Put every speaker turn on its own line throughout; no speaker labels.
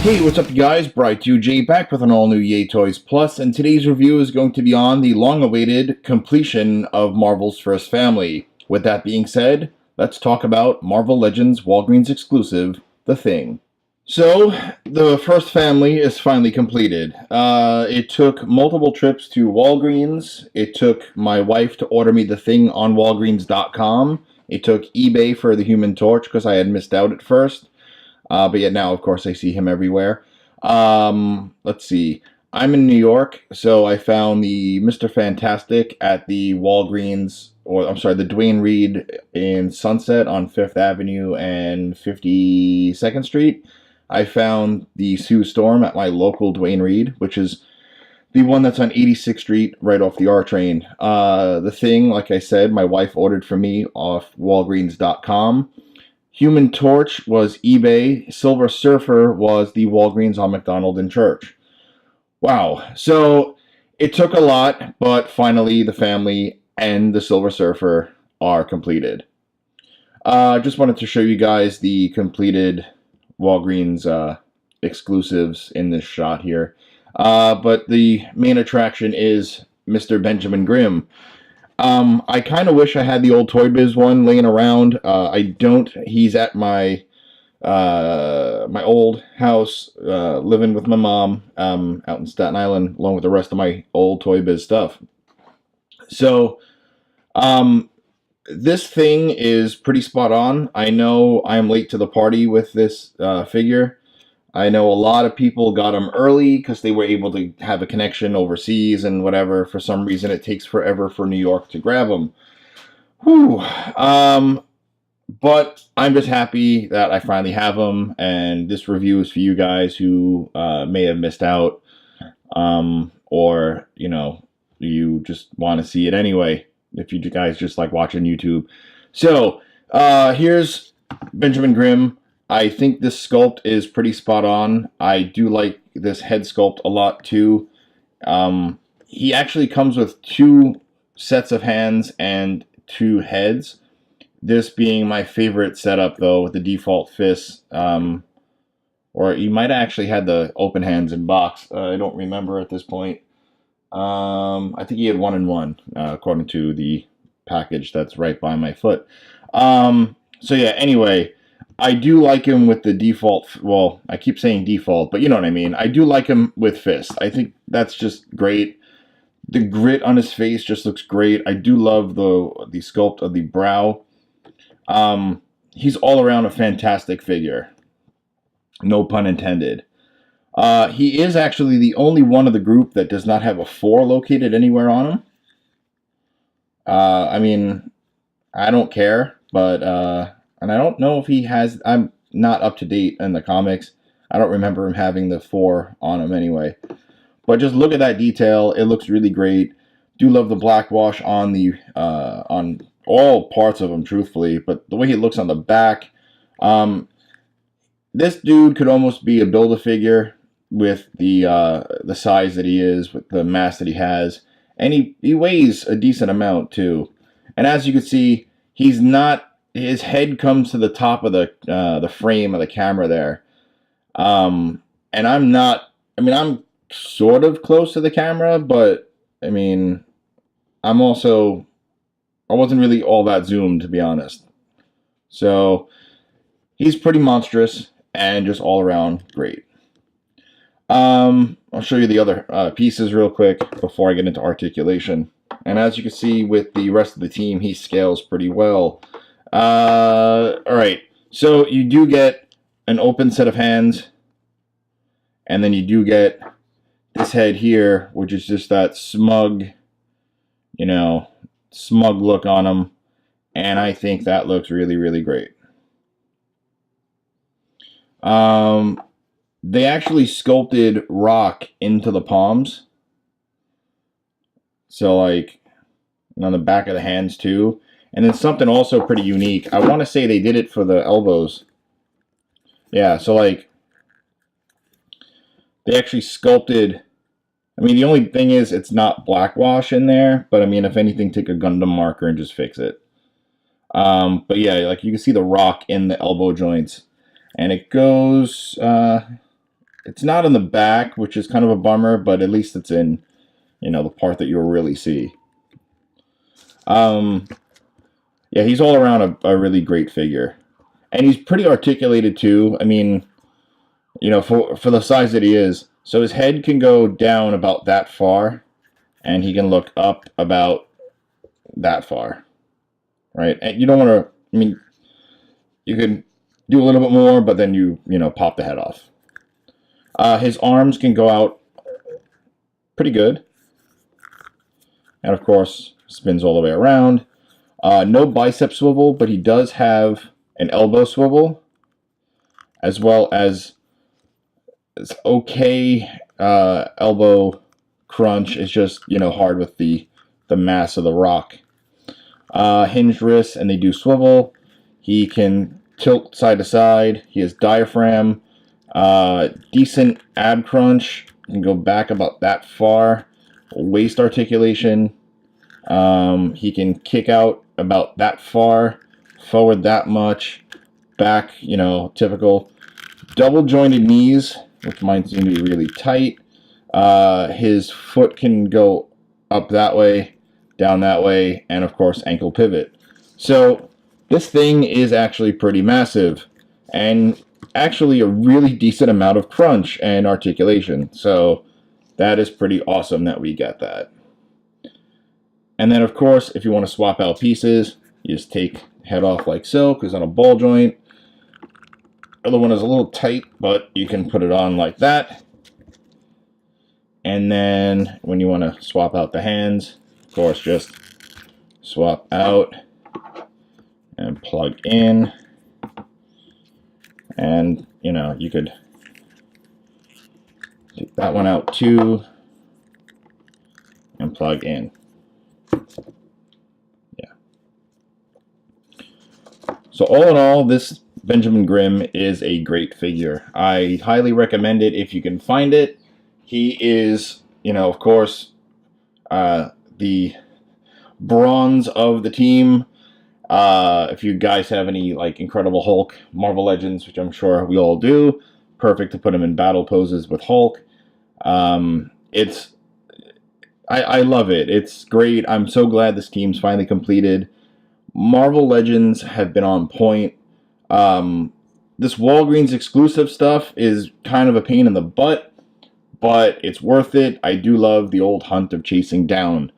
Hey, what's up, you guys? Bright UJ back with an all-new Yay Toys Plus, and today's review is going to be on the long-awaited completion of Marvel's First Family. With that being said, let's talk about Marvel Legends Walgreens exclusive, The Thing. So, the first family is finally completed. It took multiple trips to Walgreens. It took my wife to order me the thing on Walgreens.com. It took eBay for the Human Torch because I had missed out at first. But yet now, of course, I see him everywhere. Let's see. I'm in New York, so I found the Mr. Fantastic at the Walgreens, or I'm sorry, the Duane Reade in Sunset on 5th Avenue and 52nd Street. I found the Sue Storm at my local Duane Reade, which is the one that's on 86th Street, right off the R train. The Thing, like I said, my wife ordered for me off Walgreens.com. Human Torch was eBay. Silver Surfer was the Walgreens on McDonald and Church. Wow. So it took a lot, but finally the family and the Silver Surfer are completed. Just wanted to show you guys the completed Walgreens exclusives in this shot here. But the main attraction is Mr. Benjamin Grimm. I kind of wish I had the old Toy Biz one laying around. I don't. He's at my my old house, living with my mom, out in Staten Island, along with the rest of my old Toy Biz stuff. So, this thing is pretty spot on. I know I'm late to the party with this figure. I know a lot of people got them early because they were able to have a connection overseas and whatever. For some reason, it takes forever for New York to grab them. Whew. But I'm just happy that I finally have them, and this review is for you guys who may have missed out, or, you know, you just want to see it anyway, if you guys just like watching YouTube. So, here's Benjamin Grimm. I think this sculpt is pretty spot on. I do like this head sculpt a lot too. He actually comes with 2 sets of hands and 2 heads. This being my favorite setup though, with the default fists. Or he might have actually had the open hands in box. I don't remember at this point. I think he had 1 and 1, according to the package that's right by my foot. So yeah, anyway. I do like him with the default, well, I keep saying default, but you know what I mean. I do like him with fist. I think that's just great. The grit on his face just looks great. I do love the sculpt of the brow. He's all around a fantastic figure. No pun intended. He is actually the only one of the group that does not have a 4 located anywhere on him. I mean, I don't care, but... and I don't know if he has... I'm not up to date in the comics. I don't remember him having the 4 on him anyway. But just look at that detail. It looks really great. Do love the black wash on the on all parts of him, truthfully. But the way he looks on the back, this dude could almost be a Build-A-Figure with the size that he is, with the mass that he has, and he weighs a decent amount too. And as you can see, he's not. His head comes to the top of the frame of the camera there. And I'm not, I mean, I'm sort of close to the camera, but, I mean, I wasn't really all that zoomed, to be honest. So, he's pretty monstrous and just all around great. I'll show you the other pieces real quick before I get into articulation. And as you can see with the rest of the team, he scales pretty well. Alright, so you do get an open set of hands, and then you do get this head here, which is just that smug, you know, smug look on him, and I think that looks really, really great. They actually sculpted rock into the palms, so like, and on the back of the hands too. And then something also pretty unique. I want to say they did it for the elbows. Yeah, so like, they actually sculpted. I mean, the only thing is it's not black wash in there. But I mean, if anything, take a Gundam marker and just fix it. But yeah, like you can see the rock in the elbow joints. And it goes, It's not in the back, which is kind of a bummer, but at least it's in, the part that you'll really see. Yeah, he's all around a really great figure. And he's pretty articulated too. I mean, for the size that he is. So his head can go down about that far, and he can look up about that far, right? And you don't want to, I mean, you can do a little bit more, but then you pop the head off. His arms can go out pretty good. And of course, spins all the way around. No bicep swivel, but he does have an elbow swivel, as well as it's okay elbow crunch. It's just, hard with the mass of the rock. Hinged wrists, and they do swivel. He can tilt side to side. He has diaphragm. Decent ab crunch. Can go back about that far. Waist articulation. He can kick out about that far. Forward that much. Back, typical. Double jointed knees, which mine seem to be really tight. His foot can go up that way, down that way, and of course ankle pivot. So this thing is actually pretty massive, and actually a really decent amount of crunch and articulation. So that is pretty awesome that we get that. And then of course, if you want to swap out pieces, you just take head off like so, because on a ball joint. Other one is a little tight, but you can put it on like that. And then when you want to swap out the hands, of course, just swap out and plug in. And, you could take that one out too and plug in. Yeah. So all in all, this Benjamin Grimm is a great figure. I highly recommend it if you can find it. He is, of course, the bronze of the team. If you guys have any Incredible Hulk Marvel Legends, which I'm sure we all do, perfect to put him in battle poses with Hulk. I love it. It's great. I'm so glad this team's finally completed. Marvel Legends have been on point. This Walgreens exclusive stuff is kind of a pain in the butt, but it's worth it. I do love the old hunt of chasing down.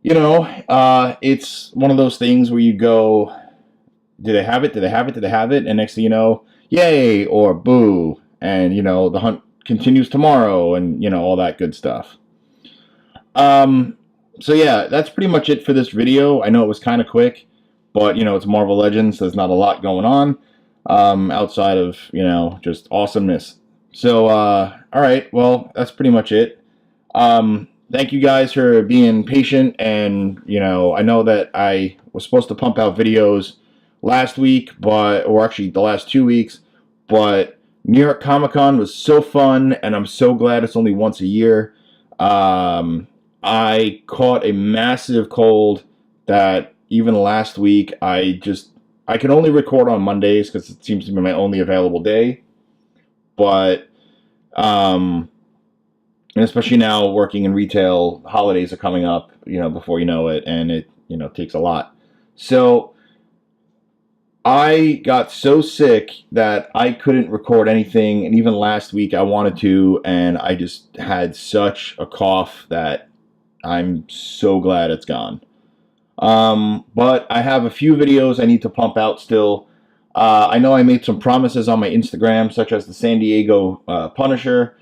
It's one of those things where you go, did they have it? Did they have it? Did they have it? And next thing you know, yay or boo. And, the hunt continues tomorrow and, all that good stuff. So yeah, that's pretty much it for this video. I know it was kind of quick, but, it's Marvel Legends. So there's not a lot going on outside of, just awesomeness. So, all right, well, that's pretty much it. Thank you guys for being patient. And, I know that I was supposed to pump out videos last week, or actually the last 2 weeks, but New York Comic Con was so fun, and I'm so glad it's only once a year. I caught a massive cold that even last week I can only record on Mondays because it seems to be my only available day. But and especially now working in retail, holidays are coming up, before you know it, and it takes a lot. So I got so sick that I couldn't record anything, and even last week I wanted to, and I just had such a cough that I'm so glad it's gone. But I have a few videos I need to pump out still. I know I made some promises on my Instagram, such as the San Diego Punisher.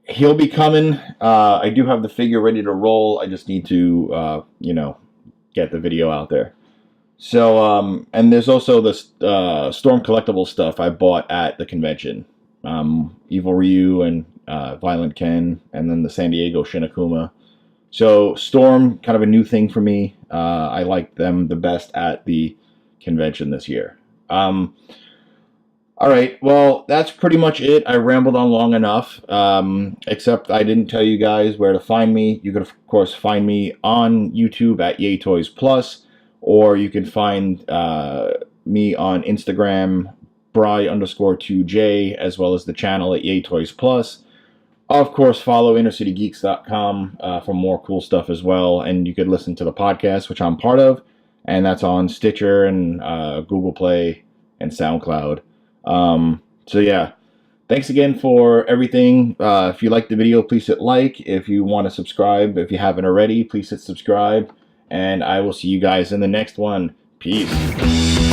He'll be coming. I do have the figure ready to roll. I just need to, get the video out there. So, and there's also this Storm collectible stuff I bought at the convention. Evil Ryu and Violent Ken, and then the San Diego Shinakuma. So Storm, kind of a new thing for me. I like them the best at the convention this year. All right, well, that's pretty much it. I rambled on long enough, except I didn't tell you guys where to find me. You can, of course, find me on YouTube at YayToysPlus, or you can find me on Instagram Bry_2J, as well as the channel at Yay Toys Plus. Of course, follow InnerCityGeeks.com for more cool stuff as well. And you could listen to the podcast, which I'm part of, and that's on Stitcher and Google Play and SoundCloud. So yeah, thanks again for everything. If you liked the video, please hit like. If you want to subscribe, if you haven't already, please hit subscribe. And I will see you guys in the next one. Peace.